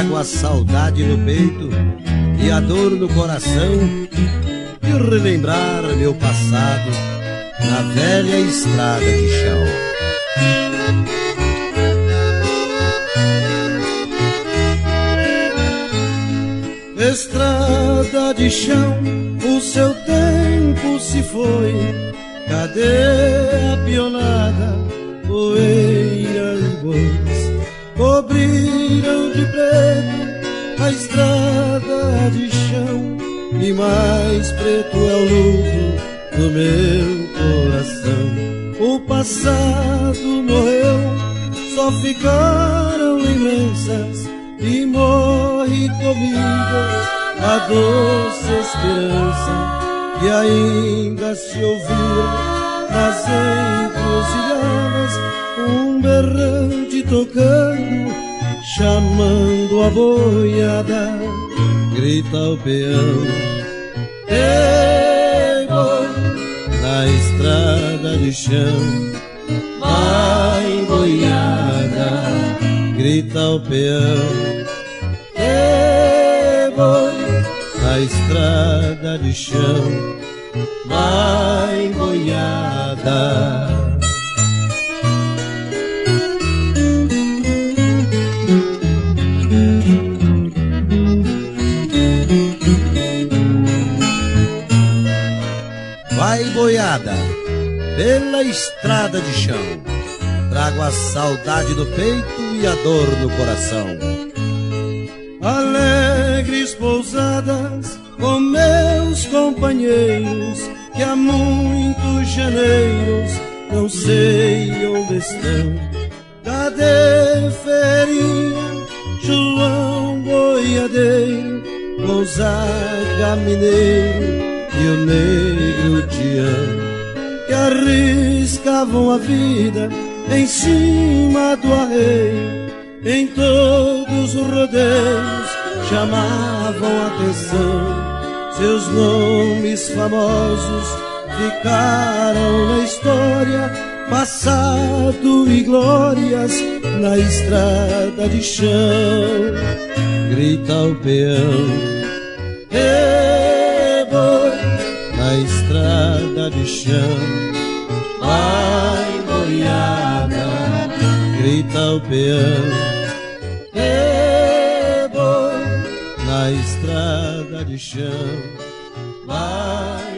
trago a saudade no peito e a dor no coração de relembrar meu passado na velha estrada de chão. Estrada de chão, o seu tempo se foi. Cadê a pionada, poeira e bois? Cobriram de preto a estrada de chão, e mais preto é o luto do meu coração. O passado morreu, só ficaram lembranças, e morre comigo a doce esperança que ainda se ouvia nas encruzilhadas, um berrante tocando, chamando a boiada. Grita o peão, ei boi, na estrada de chão, vai boiada. Grita o peão, ei boi, na estrada de chão, vai boiada. Vai boiada, pela estrada de chão, trago a saudade no peito e a dor no coração. Alegres pousadas com meus companheiros, que há muitos janeiros não sei onde estão. Cadê Ferinha, João Boiadeiro, Gonzaga Mineiro e o Negro Tião, que arriscavam a vida em cima do arreio, em todos os rodeios chamavam atenção. Seus nomes famosos ficaram na história, passado e glórias na estrada de chão. Grita o peão, ei boi, na estrada de chão, vai boiada. Grita o peão, ei boi, na estrada de chão, vai